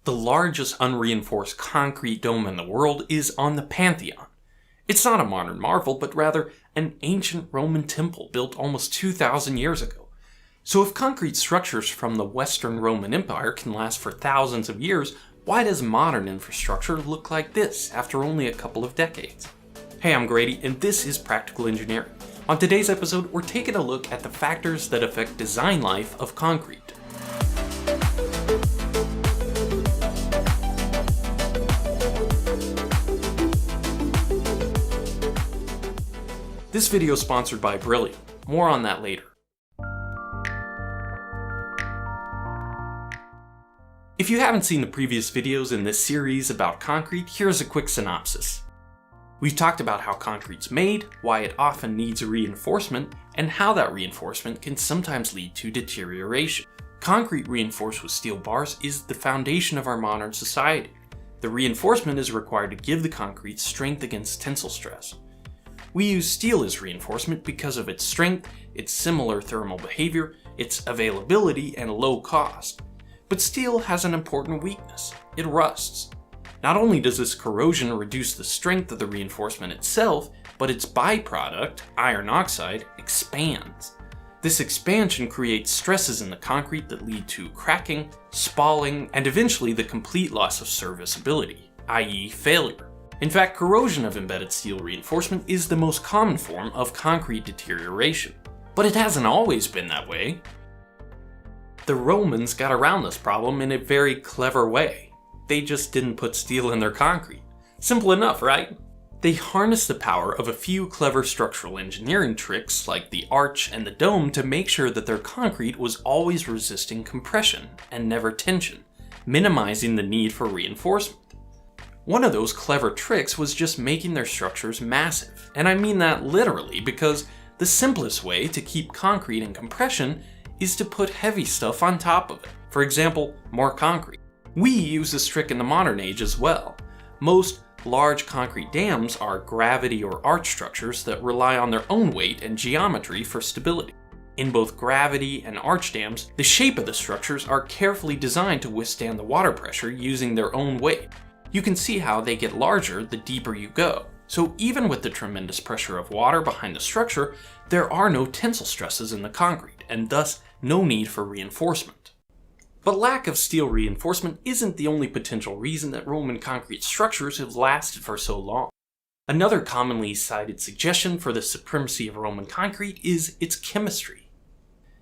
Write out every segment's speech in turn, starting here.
The largest unreinforced concrete dome in the world is on the Pantheon. It's not a modern marvel, but rather an ancient Roman temple built almost 2,000 years ago. So if concrete structures from the Western Roman Empire can last for thousands of years, why does modern infrastructure look like this after only a couple of decades? Hey, I'm Grady, and this is Practical Engineering. On today's episode, we're taking a look at the factors that affect design life of concrete. This video is sponsored by Brilliant. More on that later. If you haven't seen the previous videos in this series about concrete, here's a quick synopsis. We've talked about how concrete's made, why it often needs reinforcement, and how that reinforcement can sometimes lead to deterioration. Concrete reinforced with steel bars is the foundation of our modern society. The reinforcement is required to give the concrete strength against tensile stress. We use steel as reinforcement because of its strength, its similar thermal behavior, its availability, and low cost. But steel has an important weakness: it rusts. Not only does this corrosion reduce the strength of the reinforcement itself, but its byproduct, iron oxide, expands. This expansion creates stresses in the concrete that lead to cracking, spalling, and eventually the complete loss of serviceability, i.e. failure. In fact, corrosion of embedded steel reinforcement is the most common form of concrete deterioration. But it hasn't always been that way. The Romans got around this problem in a very clever way. They just didn't put steel in their concrete. Simple enough, right? They harnessed the power of a few clever structural engineering tricks like the arch and the dome to make sure that their concrete was always resisting compression and never tension, minimizing the need for reinforcement. One of those clever tricks was just making their structures massive, and I mean that literally because the simplest way to keep concrete in compression is to put heavy stuff on top of it. For example, more concrete. We use this trick in the modern age as well. Most large concrete dams are gravity or arch structures that rely on their own weight and geometry for stability. In both gravity and arch dams, the shape of the structures are carefully designed to withstand the water pressure using their own weight. You can see how they get larger the deeper you go. So even with the tremendous pressure of water behind the structure, there are no tensile stresses in the concrete, and thus no need for reinforcement. But lack of steel reinforcement isn't the only potential reason that Roman concrete structures have lasted for so long. Another commonly cited suggestion for the supremacy of Roman concrete is its chemistry.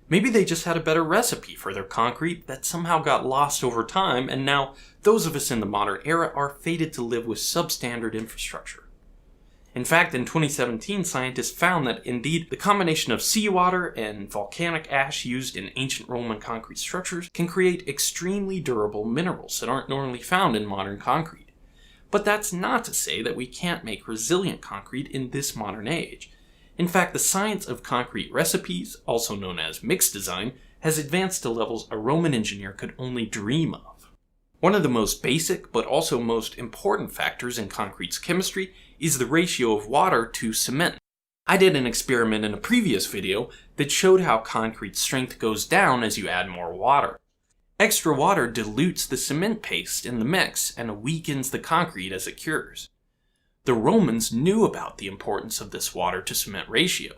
Maybe they just had a better recipe for their concrete that somehow got lost over time, and now those of us in the modern era are fated to live with substandard infrastructure. In fact, in 2017, scientists found that indeed the combination of seawater and volcanic ash used in ancient Roman concrete structures can create extremely durable minerals that aren't normally found in modern concrete. But that's not to say that we can't make resilient concrete in this modern age. In fact, the science of concrete recipes, also known as mixed design, has advanced to levels a Roman engineer could only dream of. One of the most basic, but also most important factors in concrete's chemistry is the ratio of water to cement. I did an experiment in a previous video that showed how concrete strength goes down as you add more water. Extra water dilutes the cement paste in the mix and weakens the concrete as it cures. The Romans knew about the importance of this water to cement ratio.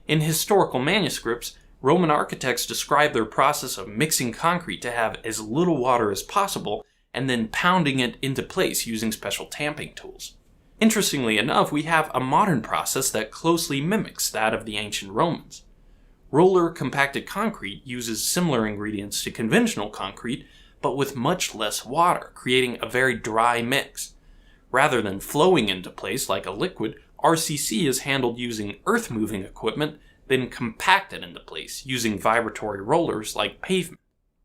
In historical manuscripts, Roman architects describe their process of mixing concrete to have as little water as possible and then pounding it into place using special tamping tools. Interestingly enough, we have a modern process that closely mimics that of the ancient Romans. Roller compacted concrete uses similar ingredients to conventional concrete, but with much less water, creating a very dry mix. Rather than flowing into place like a liquid, RCC is handled using earth-moving equipment, then compacted into place using vibratory rollers like pavement.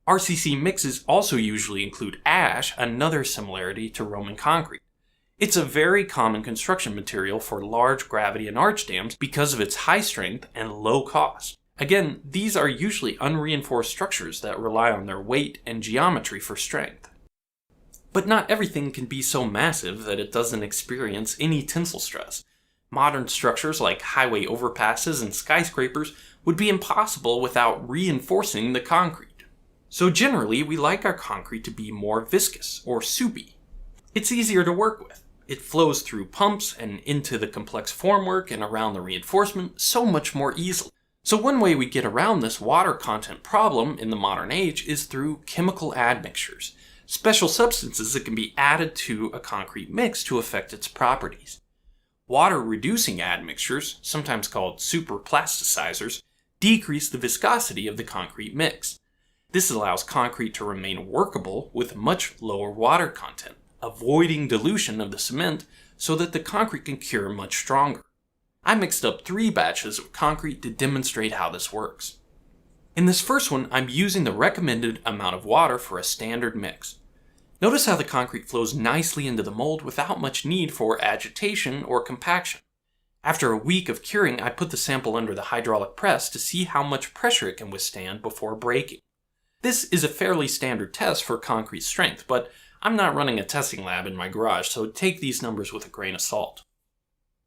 RCC mixes also usually include ash, another similarity to Roman concrete. It's a very common construction material for large gravity and arch dams because of its high strength and low cost. Again, these are usually unreinforced structures that rely on their weight and geometry for strength. But not everything can be so massive that it doesn't experience any tensile stress. Modern structures like highway overpasses and skyscrapers would be impossible without reinforcing the concrete. So generally, we like our concrete to be more viscous or soupy. It's easier to work with. It flows through pumps and into the complex formwork and around the reinforcement so much more easily. So one way we get around this water content problem in the modern age is through chemical admixtures, special substances that can be added to a concrete mix to affect its properties. Water-reducing admixtures, sometimes called superplasticizers, decrease the viscosity of the concrete mix. This allows concrete to remain workable with much lower water content, avoiding dilution of the cement so that the concrete can cure much stronger. I mixed up 3 batches of concrete to demonstrate how this works. In this first one, I'm using the recommended amount of water for a standard mix. Notice how the concrete flows nicely into the mold without much need for agitation or compaction. After a week of curing, I put the sample under the hydraulic press to see how much pressure it can withstand before breaking. This is a fairly standard test for concrete strength, but I'm not running a testing lab in my garage, so take these numbers with a grain of salt.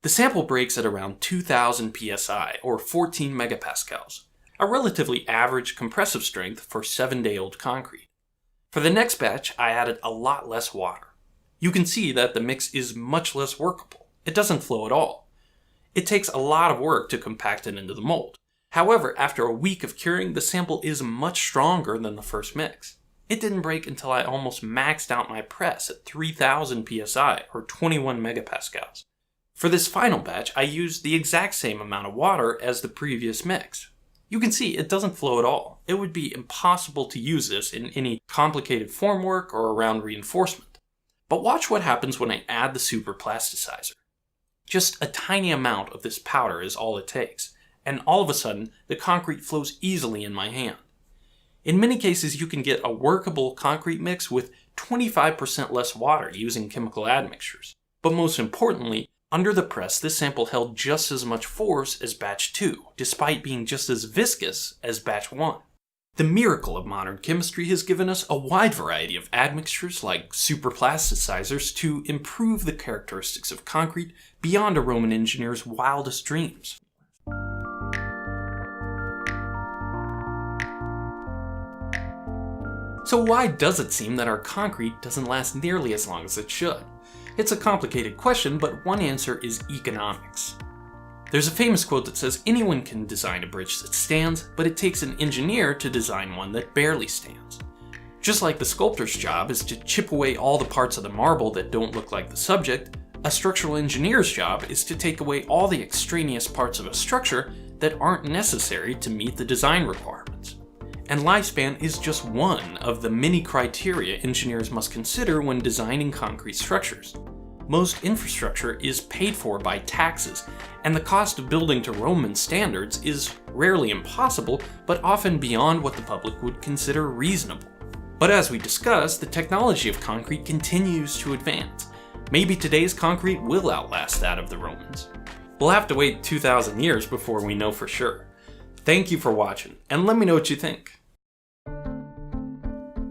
The sample breaks at around 2000 psi, or 14 megapascals, a relatively average compressive strength for 7-day-old concrete. For the next batch, I added a lot less water. You can see that the mix is much less workable. It doesn't flow at all. It takes a lot of work to compact it into the mold. However, after a week of curing, the sample is much stronger than the first mix. It didn't break until I almost maxed out my press at 3000 psi, or 21 megapascals. For this final batch, I used the exact same amount of water as the previous mix. You can see it doesn't flow at all. It would be impossible to use this in any complicated formwork or around reinforcement. But watch what happens when I add the superplasticizer. Just a tiny amount of this powder is all it takes, and all of a sudden, the concrete flows easily in my hand. In many cases, you can get a workable concrete mix with 25% less water using chemical admixtures. But most importantly, under the press, this sample held just as much force as batch 2, despite being just as viscous as batch 1. The miracle of modern chemistry has given us a wide variety of admixtures like superplasticizers to improve the characteristics of concrete beyond a Roman engineer's wildest dreams. So why does it seem that our concrete doesn't last nearly as long as it should? It's a complicated question, but one answer is economics. There's a famous quote that says anyone can design a bridge that stands, but it takes an engineer to design one that barely stands. Just like the sculptor's job is to chip away all the parts of the marble that don't look like the subject, a structural engineer's job is to take away all the extraneous parts of a structure that aren't necessary to meet the design requirements. And lifespan is just one of the many criteria engineers must consider when designing concrete structures. Most infrastructure is paid for by taxes, and the cost of building to Roman standards is rarely impossible, but often beyond what the public would consider reasonable. But as we discussed, the technology of concrete continues to advance. Maybe today's concrete will outlast that of the Romans. We'll have to wait 2,000 years before we know for sure. Thank you for watching, and let me know what you think.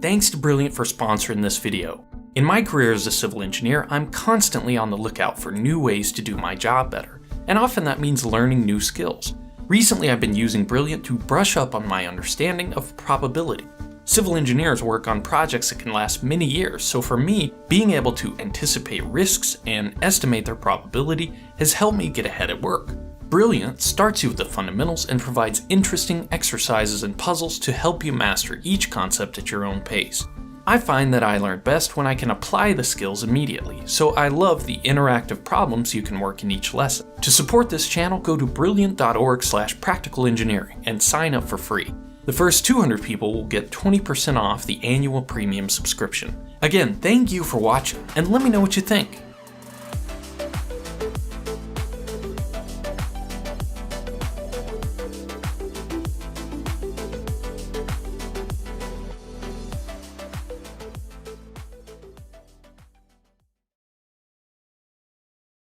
Thanks to Brilliant for sponsoring this video. In my career as a civil engineer, I'm constantly on the lookout for new ways to do my job better, and often that means learning new skills. Recently, I've been using Brilliant to brush up on my understanding of probability. Civil engineers work on projects that can last many years, so for me, being able to anticipate risks and estimate their probability has helped me get ahead at work. Brilliant starts you with the fundamentals and provides interesting exercises and puzzles to help you master each concept at your own pace. I find that I learn best when I can apply the skills immediately, so I love the interactive problems you can work in each lesson. To support this channel, go to brilliant.org/practicalengineering and sign up for free. The first 200 people will get 20% off the annual premium subscription. Again, thank you for watching, and let me know what you think.